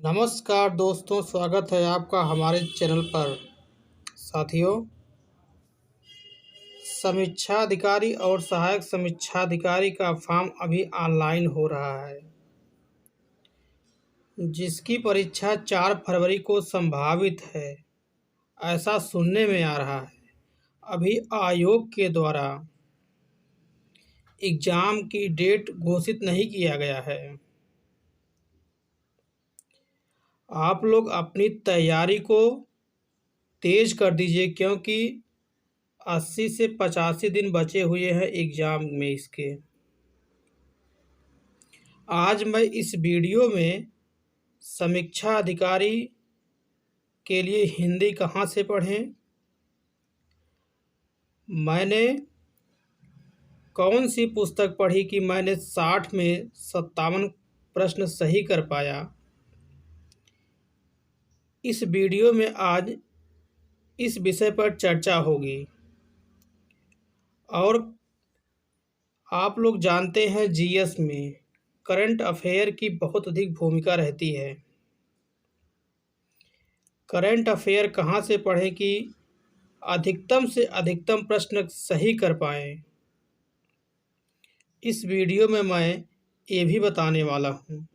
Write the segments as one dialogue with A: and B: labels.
A: नमस्कार दोस्तों, स्वागत है आपका हमारे चैनल पर। साथियों, समीक्षाधिकारी और सहायक समीक्षाधिकारी का फॉर्म अभी ऑनलाइन हो रहा है, जिसकी परीक्षा 4 फरवरी को संभावित है, ऐसा सुनने में आ रहा है। अभी आयोग के द्वारा एग्ज़ाम की डेट घोषित नहीं किया गया है। आप लोग अपनी तैयारी को तेज कर दीजिए, क्योंकि 80 से 85 दिन बचे हुए हैं एग्ज़ाम में इसके। आज मैं इस वीडियो में समीक्षा अधिकारी के लिए हिंदी कहाँ से पढ़ें, मैंने कौन सी पुस्तक पढ़ी कि मैंने 60 में 57 प्रश्न सही कर पाया, इस वीडियो में आज इस विषय पर चर्चा होगी। और आप लोग जानते हैं जीएस में करंट अफेयर की बहुत अधिक भूमिका रहती है। करंट अफेयर कहाँ से पढ़ें कि अधिकतम से अधिकतम प्रश्न सही कर पाएँ, इस वीडियो में मैं ये भी बताने वाला हूँ।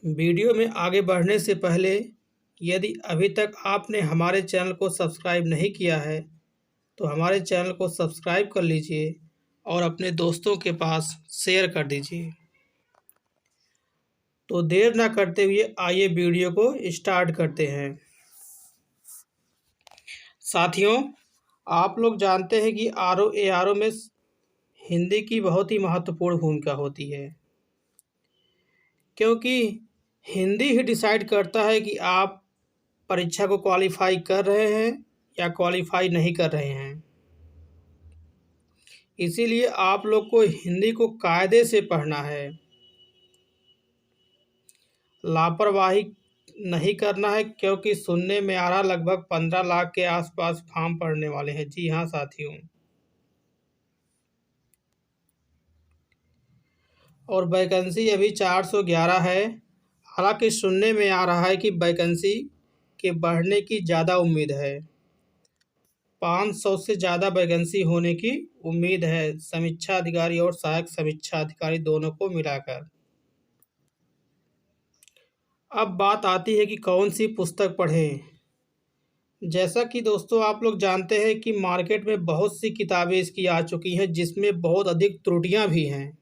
A: वीडियो में आगे बढ़ने से पहले यदि अभी तक आपने हमारे चैनल को सब्सक्राइब नहीं किया है तो हमारे चैनल को सब्सक्राइब कर लीजिए और अपने दोस्तों के पास शेयर कर दीजिए। तो देर ना करते हुए आइए वीडियो को स्टार्ट करते हैं। साथियों, आप लोग जानते हैं कि आरओ में हिंदी की बहुत ही महत्वपूर्ण भूमिका होती है, क्योंकि हिंदी ही डिसाइड करता है कि आप परीक्षा को क्वालिफाई कर रहे हैं या क्वालिफाई नहीं कर रहे हैं। इसीलिए आप लोग को हिंदी को कायदे से पढ़ना है, लापरवाही नहीं करना है, क्योंकि सुनने में आ रहा लगभग 15 लाख के आसपास फॉर्म पड़ने वाले हैं। जी हाँ साथियों, और वैकेंसी अभी 411 है। हालांकि सुनने में आ रहा है कि वैकेंसी के बढ़ने की ज़्यादा उम्मीद है, 500 से ज़्यादा वैकेंसी होने की उम्मीद है, समीक्षा अधिकारी और सहायक समीक्षा अधिकारी दोनों को मिलाकर। अब बात आती है कि कौन सी पुस्तक पढ़ें। जैसा कि दोस्तों आप लोग जानते हैं कि मार्केट में बहुत सी किताबें इसकी आ चुकी हैं, जिसमें बहुत अधिक त्रुटियां भी हैं।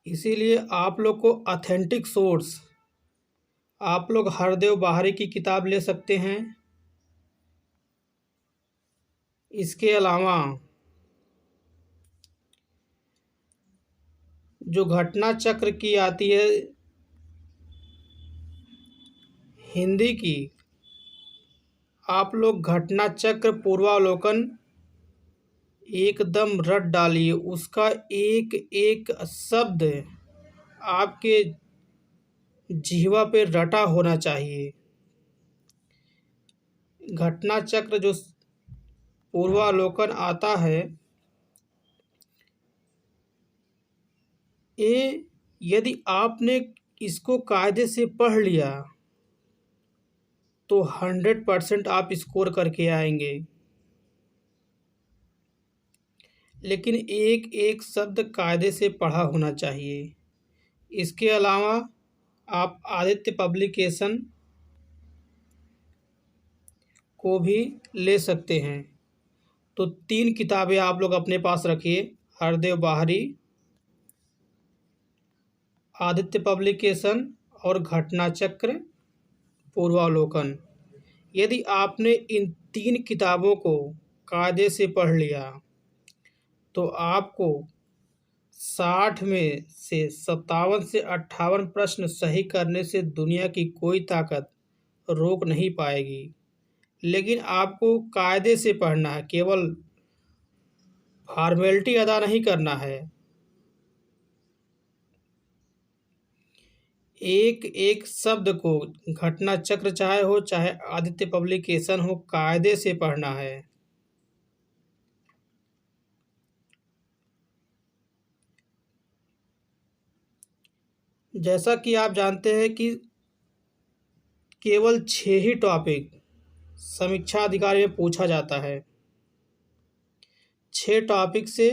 A: इसीलिए आप लोग को ऑथेंटिक सोर्स, आप लोग हरदेव बाहरी की किताब ले सकते हैं। इसके अलावा जो घटना चक्र की आती है हिंदी की, आप लोग घटना चक्र पूर्वावलोकन एकदम रट डालिए। उसका एक एक शब्द आपके जिह्वा पे रटा होना चाहिए। घटना चक्र जो पूर्वावलोकन आता है, ये यदि आपने इसको कायदे से पढ़ लिया तो 100% आप स्कोर करके आएंगे। लेकिन एक एक शब्द कायदे से पढ़ा होना चाहिए। इसके अलावा आप आदित्य पब्लिकेशन को भी ले सकते हैं। तो 3 किताबें आप लोग अपने पास रखिए, हरदेव बाहरी, आदित्य पब्लिकेशन और घटना चक्र पूर्वावलोकन। यदि आपने इन 3 किताबों को कायदे से पढ़ लिया तो आपको 60 में से 57 से 58 प्रश्न सही करने से दुनिया की कोई ताकत रोक नहीं पाएगी। लेकिन आपको कायदे से पढ़ना है, केवल फॉर्मेलिटी अदा नहीं करना है। एक एक शब्द को, घटना चक्र चाहे हो चाहे आदित्य पब्लिकेशन हो, कायदे से पढ़ना है। जैसा कि आप जानते हैं कि केवल 6 ही टॉपिक समीक्षा अधिकारी में पूछा जाता है। 6 टॉपिक से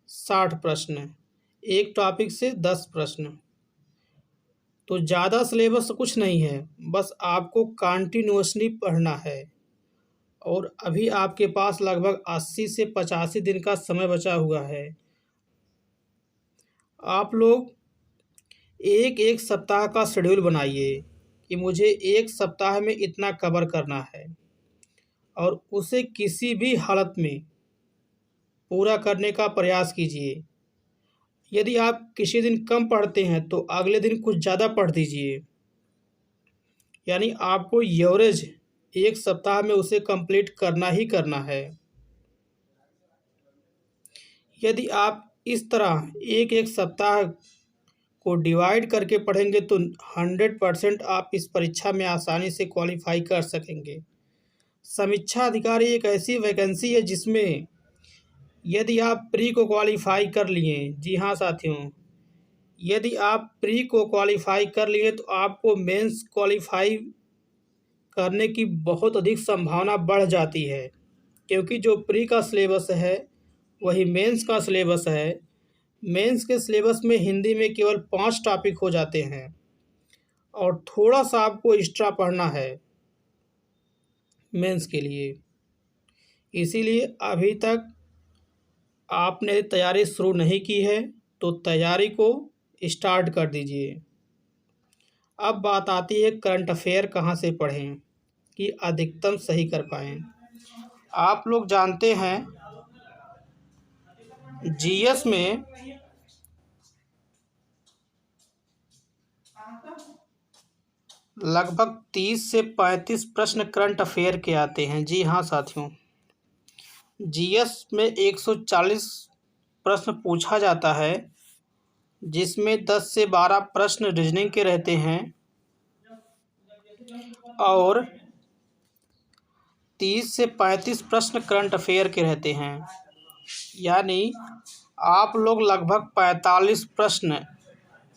A: 60 प्रश्न, एक टॉपिक से 10 प्रश्न। तो ज़्यादा सिलेबस कुछ नहीं है, बस आपको कंटिन्यूअसली पढ़ना है। और अभी आपके पास लगभग 80 से 85 दिन का समय बचा हुआ है। आप लोग एक एक सप्ताह का शेड्यूल बनाइए कि मुझे एक सप्ताह में इतना कवर करना है, और उसे किसी भी हालत में पूरा करने का प्रयास कीजिए। यदि आप किसी दिन कम पढ़ते हैं तो अगले दिन कुछ ज़्यादा पढ़ दीजिए। यानी आपको एवरेज एक सप्ताह में उसे कंप्लीट करना ही करना है। यदि आप इस तरह एक एक सप्ताह को डिवाइड करके पढ़ेंगे तो 100% आप इस परीक्षा में आसानी से क्वालिफाई कर सकेंगे। समीक्षा अधिकारी एक ऐसी वैकेंसी है जिसमें यदि आप प्री को क्वालिफाई कर लिए, जी हाँ साथियों, यदि आप प्री को क्वालिफाई कर लिए तो आपको मेंस क्वालिफाई करने की बहुत अधिक संभावना बढ़ जाती है, क्योंकि जो प्री का सिलेबस है वही मेंस का सिलेबस है। मेंस के सिलेबस में हिंदी में केवल 5 टॉपिक हो जाते हैं और थोड़ा सा आपको एक्स्ट्रा पढ़ना है मेंस के लिए। इसीलिए अभी तक आपने तैयारी शुरू नहीं की है तो तैयारी को स्टार्ट कर दीजिए। अब बात आती है करंट अफेयर कहाँ से पढ़ें कि अधिकतम सही कर पाएँ। आप लोग जानते हैं जीएस में लगभग 30 से 35 प्रश्न करंट अफेयर के आते हैं। जी हाँ साथियों, जीएस में 140 प्रश्न पूछा जाता है, जिसमें 10 से 12 प्रश्न रीजनिंग के रहते हैं और 30 से 35 प्रश्न करंट अफेयर के रहते हैं। यानी आप लोग लगभग 45 प्रश्न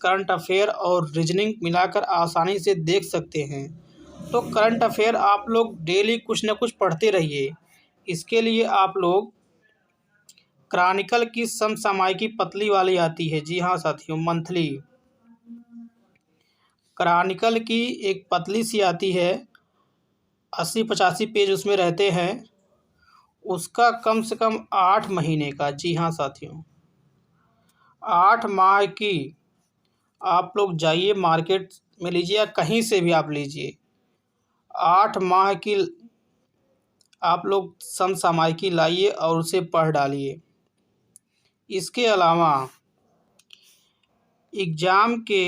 A: करंट अफेयर और रीजनिंग मिलाकर आसानी से देख सकते हैं। तो करंट अफेयर आप लोग डेली कुछ न कुछ पढ़ते रहिए। इसके लिए आप लोग क्रॉनिकल की समसामयिकी पतली वाली आती है, जी हाँ साथियों, मंथली क्रॉनिकल की एक पतली सी आती है, 80-85 पेज उसमें रहते हैं। उसका कम से कम 8 महीने का, जी हाँ साथियों, 8 माह की आप लोग जाइए मार्केट में लीजिए या कहीं से भी आप लीजिए, 8 माह की आप लोग समसामयिकी लाइए और उसे पढ़ डालिए। इसके अलावा एग्ज़ाम के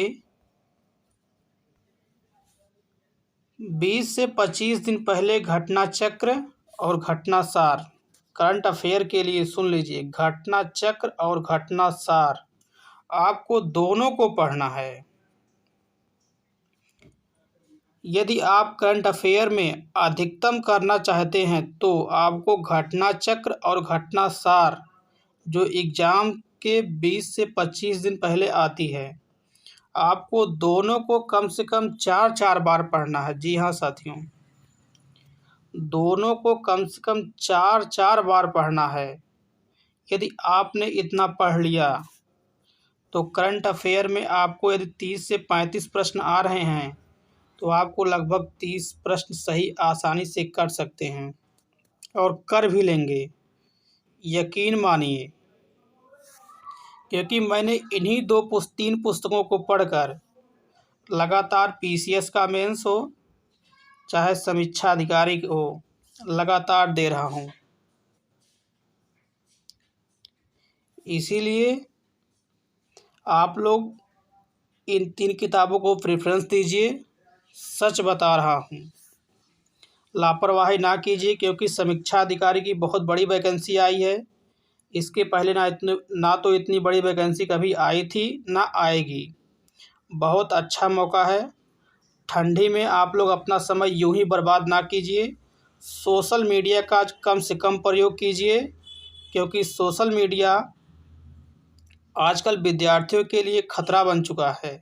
A: 20 से 25 दिन पहले घटना चक्र और घटना सार करंट अफेयर के लिए सुन लीजिए। घटना चक्र और घटना सार आपको दोनों को पढ़ना है। यदि आप करंट अफेयर में अधिकतम करना चाहते हैं तो आपको घटना चक्र और घटना सार जो एग्ज़ाम के 20 से 25 दिन पहले आती है, आपको दोनों को कम से कम 4-4 बार पढ़ना है। जी हाँ साथियों, दोनों को कम से कम 4-4 बार पढ़ना है। यदि आपने इतना पढ़ लिया तो करंट अफेयर में आपको यदि 30 से 35 प्रश्न आ रहे हैं तो आपको लगभग 30 प्रश्न सही आसानी से कर सकते हैं और कर भी लेंगे, यकीन मानिए। क्योंकि मैंने इन्हीं 3 पुस्तकों को पढ़कर लगातार पीसीएस का मेंस हो चाहे समीक्षा अधिकारी हो, लगातार दे रहा हूँ। इसीलिए आप लोग इन 3 किताबों को प्रेफरेंस दीजिए। सच बता रहा हूँ, लापरवाही ना कीजिए, क्योंकि समीक्षा अधिकारी की बहुत बड़ी वैकेंसी आई है। इसके पहले ना तो इतनी बड़ी वैकेंसी कभी आई थी ना आएगी। बहुत अच्छा मौका है। ठंडी में आप लोग अपना समय यूं ही बर्बाद ना कीजिए। सोशल मीडिया का कम से कम प्रयोग कीजिए, क्योंकि सोशल मीडिया आजकल विद्यार्थियों के लिए खतरा बन चुका है।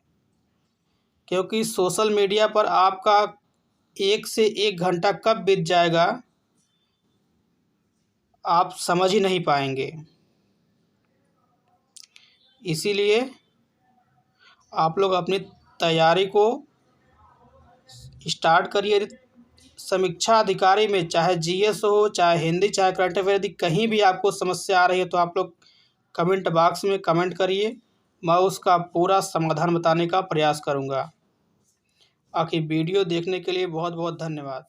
A: क्योंकि सोशल मीडिया पर आपका 1 से 1 घंटा कब बीत जाएगा आप समझ ही नहीं पाएंगे। इसीलिए आप लोग अपनी तैयारी को स्टार्ट करिए। समीक्षा अधिकारी में चाहे जीएस हो, चाहे हिंदी, चाहे करंट अफेयर, यदि कहीं भी आपको समस्या आ रही है तो आप लोग कमेंट बॉक्स में कमेंट करिए, मैं उसका पूरा समाधान बताने का प्रयास करूंगा। बाकी वीडियो देखने के लिए बहुत बहुत धन्यवाद।